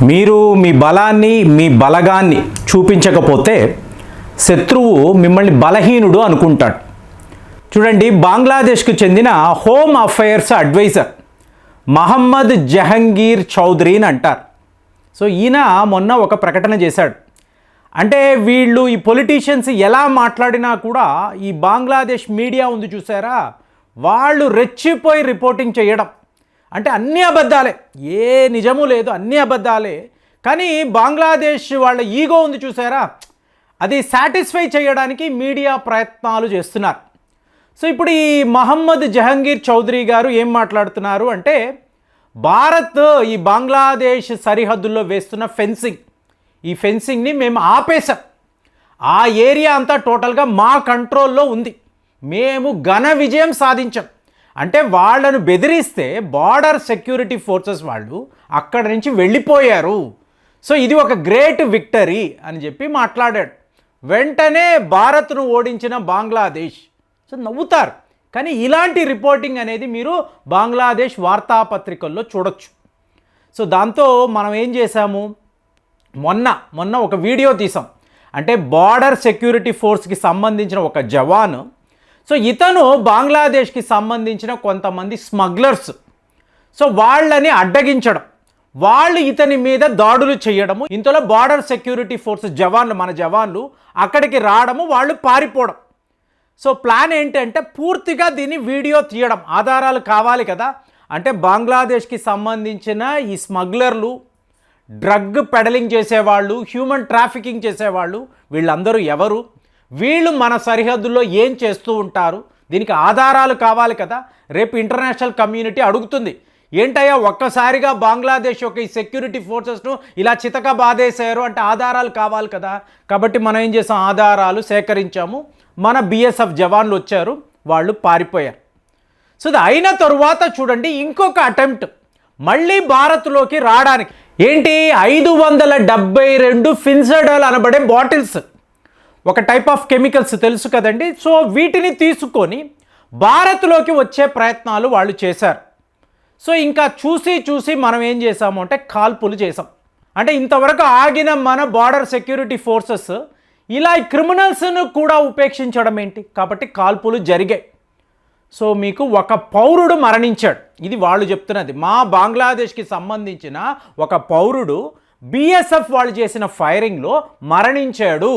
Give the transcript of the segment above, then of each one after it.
మీరు మీ బలాన్ని మీ బలగాన్ని చూపించకపోతే శత్రువు మిమ్మల్ని బలహీనుడు అనుకుంటాడు. చూడండి, బంగ్లాదేశ్కు చెందిన home affairs adviser Mohammad Jahangir Chowdhury అని అంటారు. సో ఈయన మొన్న ఒక ప్రకటన చేశాడు. అంటే వీళ్ళు ఈ పొలిటీషియన్స్ ఎలా మాట్లాడినా కూడా ఈ బంగ్లాదేశ్ మీడియా ఉంది చూసారా, వాళ్ళు రెచ్చిపోయి రిపోర్టింగ్ చేయడం. అంటే అన్ని అబద్ధాలే, ఏ నిజము లేదు, అన్ని అబద్ధాలే. కానీ బంగ్లాదేశ్ వాళ్ళ ఈగో ఉంది చూసారా, అది సాటిస్ఫై చేయడానికి మీడియా ప్రయత్నాలు చేస్తున్నారు. సో ఇప్పుడు ఈ మహమ్మద్ జహంగీర్ చౌదరి గారు ఏం మాట్లాడుతున్నారు అంటే, భారత్ ఈ బంగ్లాదేశ్ సరిహద్దుల్లో వేస్తున్న ఈ ఫెన్సింగ్ని మేము ఆపేశాం. ఆ ఏరియా అంతా టోటల్గా మా కంట్రోల్లో ఉంది. మేము ఘన విజయం సాధించాం. అంటే వాళ్ళను బెదిరిస్తే బార్డర్ సెక్యూరిటీ ఫోర్సెస్ వాళ్ళు అక్కడి నుంచి వెళ్ళిపోయారు. సో ఇది ఒక గ్రేట్ విక్టరీ అని చెప్పి మాట్లాడాడు. వెంటనే భారత్ను ఓడించిన బంగ్లాదేశ్ సో నవ్వుతారు. కానీ ఇలాంటి రిపోర్టింగ్ అనేది మీరు బంగ్లాదేశ్ వార్తాపత్రికల్లో చూడొచ్చు. సో దాంతో మనం ఏం చేశాము, మొన్న ఒక వీడియో తీసాం. అంటే బార్డర్ సెక్యూరిటీ ఫోర్స్కి సంబంధించిన ఒక జవాను, సో ఇతను బంగ్లాదేశ్కి సంబంధించిన కొంతమంది స్మగ్లర్స్, సో వాళ్ళని అడ్డగించడం, వాళ్ళు ఇతని మీద దాడులు చేయడము, ఇంతలో బార్డర్ సెక్యూరిటీ ఫోర్స్ జవాన్లు, మన జవాన్లు అక్కడికి రావడము, వాళ్ళు పారిపోవడం. సో ప్లాన్ ఏంటంటే పూర్తిగా దీన్ని వీడియో తీయడం, ఆధారాలు కావాలి కదా. అంటే బంగ్లాదేశ్కి సంబంధించిన ఈ స్మగ్లర్లు, డ్రగ్ పెడలింగ్ చేసేవాళ్ళు, హ్యూమన్ ట్రాఫికింగ్ చేసేవాళ్ళు, వీళ్ళందరూ ఎవరు, వీళ్ళు మన సరిహద్దుల్లో ఏం చేస్తూ ఉంటారు, దీనికి ఆధారాలు కావాలి కదా. రేపు ఇంటర్నేషనల్ కమ్యూనిటీ అడుగుతుంది, ఏంటయ్యా ఒక్కసారిగా బంగ్లాదేశ్ యొక్క ఈ సెక్యూరిటీ ఫోర్సెస్ను ఇలా చితక బాధేశారు అంటే ఆధారాలు కావాలి కదా. కాబట్టి మనం ఏం చేసాం, ఆధారాలు సేకరించాము. మన బిఎస్ఎఫ్ జవాన్లు వచ్చారు, వాళ్ళు పారిపోయారు. సో ఇది అయిన తరువాత చూడండి, ఇంకొక అటెంప్ట్ మళ్ళీ భారత్లోకి రావడానికి. ఏంటి, 572 ఫిన్సడల్ అనబడే బాటిల్స్, ఒక టైప్ ఆఫ్ కెమికల్స్ తెలుసు కదండి. సో వీటిని తీసుకొని భారత్లోకి వచ్చే ప్రయత్నాలు వాళ్ళు చేశారు. సో ఇంకా చూసి మనం ఏం చేసాము అంటే కాల్పులు చేసాం. అంటే ఇంతవరకు ఆగిన మన బార్డర్ సెక్యూరిటీ ఫోర్సెస్ ఇలా ఈ క్రిమినల్స్ను కూడా ఉపేక్షించడం ఏంటి, కాబట్టి కాల్పులు జరిగాయి. సో మీకు ఒక పౌరుడు మరణించాడు, ఇది వాళ్ళు చెప్తున్నది. మా బంగ్లాదేశ్కి సంబంధించిన ఒక పౌరుడు బిఎస్ఎఫ్ వాళ్ళు చేసిన ఫైరింగ్లో మరణించాడు.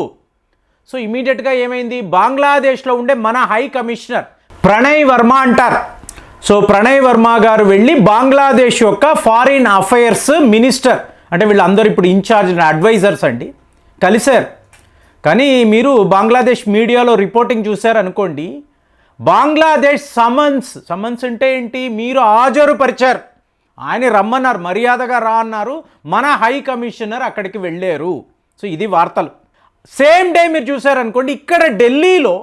సో ఇమీడియట్గా ఏమైంది, బంగ్లాదేశ్లో ఉండే మన హై కమిషనర్ ప్రణయ్ వర్మ అంటారు. సో ప్రణయ్ వర్మ గారు వెళ్ళి బంగ్లాదేశ్ యొక్క ఫారిన్ అఫైర్స్ మినిస్టర్, అంటే వీళ్ళందరూ ఇప్పుడు ఇన్ఛార్జ్ అడ్వైజర్స్ అండి, కలిశారు. కానీ మీరు బంగ్లాదేశ్ మీడియాలో రిపోర్టింగ్ చూశారనుకోండి, బంగ్లాదేశ్ సమన్స్ అంటే ఏంటి, మీరు హాజరుపరిచారు, ఆయన రమ్మన్నారు, మర్యాదగా రా అన్నారు, మన హై కమిషనర్ అక్కడికి వెళ్ళారు. సో ఇది వార్తలు. సేమ్ డే మీరు చూసారనుకోండి, ఇక్కడ ఢిల్లీలో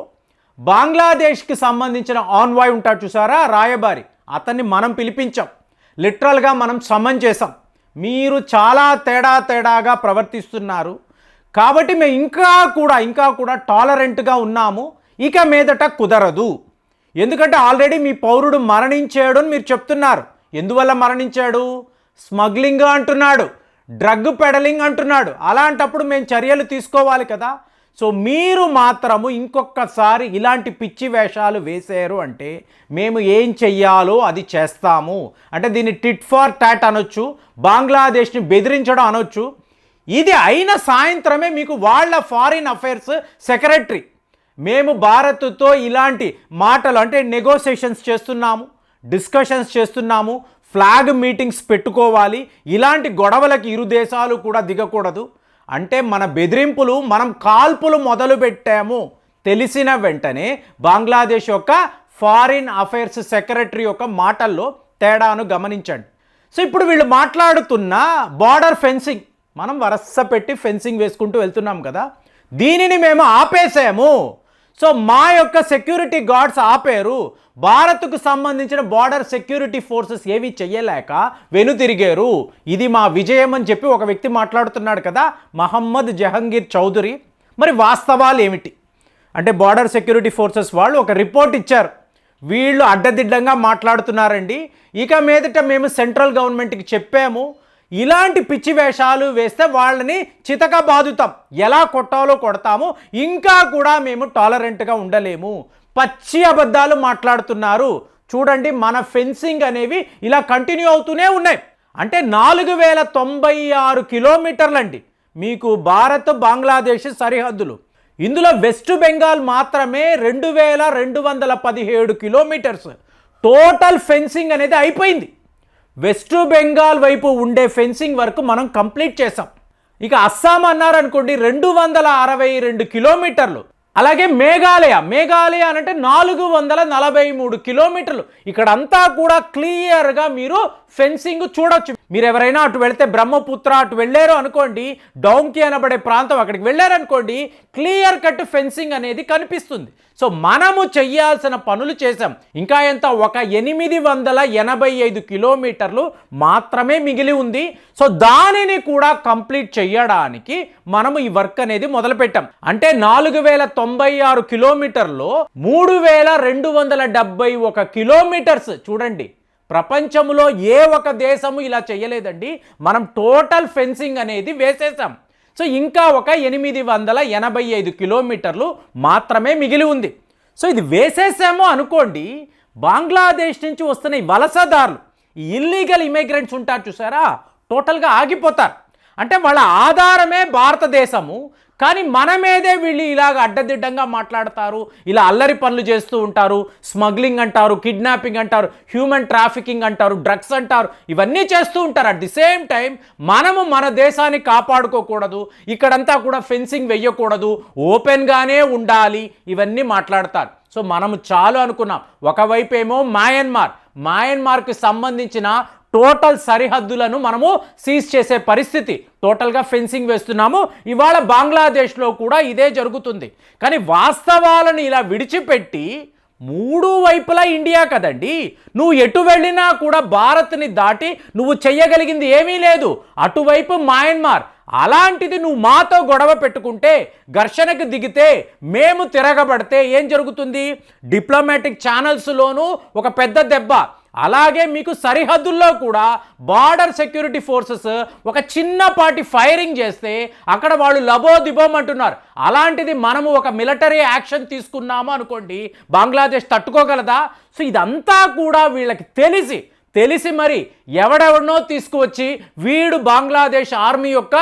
బంగ్లాదేశ్కి సంబంధించిన ఆన్వాయ్ ఉంటాడు చూసారా, రాయబారి, అతన్ని మనం పిలిపించాం, లిటరల్గా మనం సమన్ చేసాం. మీరు చాలా తేడాగా ప్రవర్తిస్తున్నారు, కాబట్టి మేము ఇంకా కూడా టాలరెంట్గా ఉన్నాము, ఇక మీదట కుదరదు. ఎందుకంటే ఆల్రెడీ మీ పౌరుడు మరణించాడు అని మీరు చెప్తున్నారు. ఎందువల్ల మరణించాడు, స్మగ్లింగ్ అంటున్నాడు, డ్రగ్ పెడలింగ్ అంటున్నాడు. అలాంటప్పుడు మేము చర్యలు తీసుకోవాలి కదా. సో మీరు మాత్రము ఇంకొకసారి ఇలాంటి పిచ్చి వేషాలు వేశారు అంటే మేము ఏం చెయ్యాలో అది చేస్తాము. అంటే దీన్ని టిట్ ఫార్ టాట్ అనొచ్చు, బంగ్లాదేశ్ని బెదిరించడం అనొచ్చు. ఇది అయిన సాయంత్రమే మీకు వాళ్ళ ఫారిన్ అఫైర్స్ సెక్రటరీ, మేము భారత్తో ఇలాంటి మాటలు అంటే నెగోసియేషన్స్ చేస్తున్నాము, డిస్కషన్స్ చేస్తున్నాము, ఫ్లాగ్ మీటింగ్స్ పెట్టుకోవాలి, ఇలాంటి గొడవలకి ఇరు దేశాలు కూడా దిగకూడదు అంటే మన బెదిరింపులు, మనం కాల్పులు మొదలు పెట్టాము తెలిసిన వెంటనే బంగ్లాదేశ్ యొక్క ఫారిన్ అఫైర్స్ సెక్రటరీ యొక్క మాటల్లో తేడాను గమనించండి. సో ఇప్పుడు వీళ్ళు మాట్లాడుతున్న బార్డర్ ఫెన్సింగ్, మనం వరస పెట్టి ఫెన్సింగ్ వేసుకుంటూ వెళ్తున్నాం కదా, దీనిని మేము ఆపేసాము. సో మా యొక్క సెక్యూరిటీ గార్డ్స్ ఆపారు, భారత్కు సంబంధించిన బార్డర్ సెక్యూరిటీ ఫోర్సెస్ ఏవి చెయ్యలేక వెనుతిరిగారు, ఇది మా విజయం అని చెప్పి ఒక వ్యక్తి మాట్లాడుతున్నాడు కదా, మహమ్మద్ జహంగీర్ చౌదరి. మరి వాస్తవాలు ఏమిటి అంటే, బార్డర్ సెక్యూరిటీ ఫోర్సెస్ వాళ్ళు ఒక రిపోర్ట్ ఇచ్చారు, వీళ్ళు అడ్డదిడ్డంగా మాట్లాడుతున్నారండి, ఇక మీదట మేము సెంట్రల్ గవర్నమెంట్కి చెప్పాము, ఇలాంటి పిచ్చి వేషాలు వేస్తే వాళ్ళని చితక బాదుతాం, ఎలా కొట్టాలో కొడతాము, ఇంకా కూడా మేము టాలరెంట్గా ఉండలేము. పచ్చి అబద్ధాలు మాట్లాడుతున్నారు. చూడండి, మన ఫెన్సింగ్ అనేవి ఇలా కంటిన్యూ అవుతూనే ఉన్నాయి. అంటే 4096 కిలోమీటర్లు అండి మీకు భారత్ బంగ్లాదేశ్ సరిహద్దులు. ఇందులో వెస్ట్ బెంగాల్ మాత్రమే 2217 కిలోమీటర్స్ టోటల్ ఫెన్సింగ్ అనేది అయిపోయింది. వెస్ట్ బెంగాల్ వైపు ఉండే ఫెన్సింగ్ వరకు మనం కంప్లీట్ చేసాం. ఇక అస్సాం అన్నారనుకోండి 262 కిలోమీటర్లు. అలాగే మేఘాలయ అంటే 443 కిలోమీటర్లు. ఇక్కడంతా కూడా క్లియర్గా మీరు ఫెన్సింగ్ చూడొచ్చు. మీరు ఎవరైనా అటు వెళితే బ్రహ్మపుత్ర అటు వెళ్ళారు అనుకోండి, డౌంకి అనబడే ప్రాంతం, అక్కడికి వెళ్ళారనుకోండి, క్లియర్ కట్ ఫెన్సింగ్ అనేది కనిపిస్తుంది. సో మనము చెయ్యాల్సిన పనులు చేసాం. ఇంకా ఎంత, ఒక 885 కిలోమీటర్లు మాత్రమే మిగిలి ఉంది. సో దానిని కూడా కంప్లీట్ చెయ్యడానికి మనము ఈ వర్క్ అనేది మొదలుపెట్టాం. అంటే 4096 కిలోమీటర్లో 3271 కిలోమీటర్స్. చూడండి, ప్రపంచంలో ఏ ఒక దేశము ఇలా చేయలేదండి. మనం టోటల్ ఫెన్సింగ్ అనేది వేసేసాం. సో ఇంకా ఒక 885 కిలోమీటర్లు మాత్రమే మిగిలి ఉంది. సో ఇది వేసేసామో అనుకోండి, బంగ్లాదేశ్ నుంచి వస్తున్న ఈ వలసదారులు, ఈ ఇల్లీగల్ ఇమిగ్రెంట్స్ ఉంటారు చూసారా, టోటల్గా ఆగిపోతారు. అంటే వాళ్ళ ఆధారమే భారతదేశము, కానీ మన మీదే వీళ్ళు ఇలాగ అడ్డదిడ్డంగా మాట్లాడతారు, ఇలా అల్లరి పనులు చేస్తూ ఉంటారు. స్మగ్లింగ్ అంటారు, కిడ్నాపింగ్ అంటారు, హ్యూమన్ ట్రాఫికింగ్ అంటారు, డ్రగ్స్ అంటారు, ఇవన్నీ చేస్తూ ఉంటారు. అట్ ది సేమ్ టైం మనము మన దేశాన్ని కాపాడుకోకూడదు, ఇక్కడంతా కూడా ఫెన్సింగ్ వెయ్యకూడదు, ఓపెన్గానే ఉండాలి, ఇవన్నీ మాట్లాడతారు. సో మనము చాలు అనుకున్నాం. ఒకవైపు ఏమో మయన్మార్కి సంబంధించిన టోటల్ సరిహద్దులను మనము సీజ్ చేసే పరిస్థితి, టోటల్గా ఫెన్సింగ్ వేస్తున్నాము. ఇవాళ బంగ్లాదేశ్లో కూడా ఇదే జరుగుతుంది. కానీ వాస్తవాలను ఇలా విడిచిపెట్టి మూడు వైపులా ఇండియా కదండి, నువ్వు ఎటు వెళ్ళినా కూడా భారత్ని దాటి నువ్వు చెయ్యగలిగింది ఏమీ లేదు. అటువైపు మయన్మార్. అలాంటిది నువ్వు మాతో గొడవ పెట్టుకుంటే, ఘర్షణకు దిగితే, మేము తిరగబడితే ఏం జరుగుతుంది? డిప్లొమాటిక్ ఛానల్స్లోనూ ఒక పెద్ద దెబ్బ. అలాగే మీకు సరిహద్దుల్లో కూడా బార్డర్ సెక్యూరిటీ ఫోర్సెస్ ఒక చిన్నపాటి ఫైరింగ్ చేస్తే అక్కడ వాళ్ళు లబోదిబోం అంటున్నారు. అలాంటిది మనము ఒక మిలిటరీ యాక్షన్ తీసుకున్నాము అనుకోండి, బంగ్లాదేశ్ తట్టుకోగలదా? సో ఇదంతా కూడా వీళ్ళకి తెలిసి మరి ఎవడెవడనో తీసుకువచ్చి, వీడు బంగ్లాదేశ్ ఆర్మీ యొక్క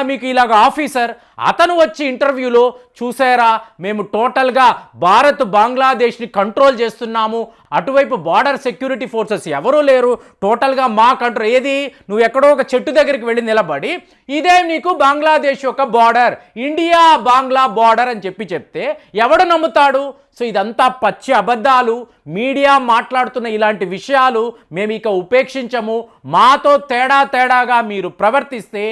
మీకు ఇలాగ ఆఫీసర్, అతను వచ్చి ఇంటర్వ్యూలో, చూసారా మేము టోటల్గా భారత్ బంగ్లాదేశ్ని కంట్రోల్ చేస్తున్నాము, అటువైపు బార్డర్ సెక్యూరిటీ ఫోర్సెస్ ఎవరూ లేరు, టోటల్గా మా కంట్రోల్. ఏది, నువ్వు ఎక్కడో ఒక చెట్టు దగ్గరికి వెళ్ళి నిలబడి ఇదే నీకు బంగ్లాదేశ్ యొక్క బార్డర్, ఇండియా బంగ్లా బార్డర్ అని చెప్తే ఎవడు నమ్ముతాడు? సో ఇదంతా పచ్చి అబద్ధాలు. మీడియా మాట్లాడుతున్న ఇలాంటి విషయాలు మేము ఇక ఉపేక్షించము. మాతో తేడాగా మీరు ప్రవర్తిస్తే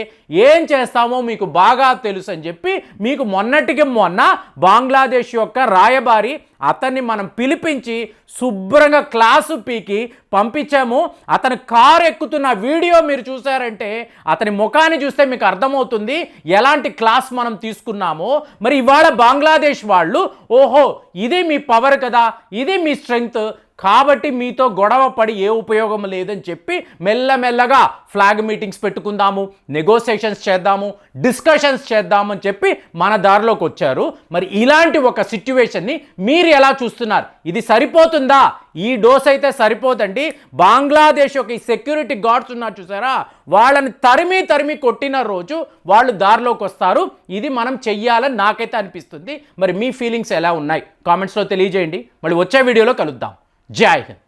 ఏం చేస్తామో మీకు బాగా తెలుసు అని చెప్పి మీకు మొన్నటికి మొన్న బంగ్లాదేశ్ యొక్క రాయబారి, అతన్ని మనం పిలిపించి శుభ్రంగా క్లాసు పీకి పంపించాము. అతను కారు ఎక్కుతున్న వీడియో మీరు చూసారంటే అతని ముఖాన్ని చూస్తే మీకు అర్థమవుతుంది ఎలాంటి క్లాస్ మనం తీసుకున్నామో. మరి ఇవాళ బంగ్లాదేశ్ వాళ్ళు, ఓహో ఇది మీ పవర్ కదా, ఇది మీ స్ట్రెంగ్త్, కాబట్టి మీతో గొడవ పడి ఏ ఉపయోగం లేదని చెప్పి మెల్లమెల్లగా ఫ్లాగ్ మీటింగ్స్ పెట్టుకుందాము, నెగోసియేషన్స్ చేద్దాము, డిస్కషన్స్ చేద్దామని చెప్పి మన దారిలోకి వచ్చారు. మరి ఇలాంటి ఒక సిచ్యువేషన్ని మీరు ఎలా చూస్తున్నారు? ఇది సరిపోతుందా? ఈ డోస్ అయితే సరిపోతండి. బంగ్లాదేశ్ యొక్క ఈ సెక్యూరిటీ గార్డ్స్ ఉన్నారు చూసారా, వాళ్ళని తరిమి కొట్టిన రోజు వాళ్ళు దారిలోకి వస్తారు. ఇది మనం చెయ్యాలని నాకైతే అనిపిస్తుంది. మరి మీ ఫీలింగ్స్ ఎలా ఉన్నాయి కామెంట్స్లో తెలియజేయండి. మళ్ళీ వచ్చే వీడియోలో కలుద్దాం. జై హింద్.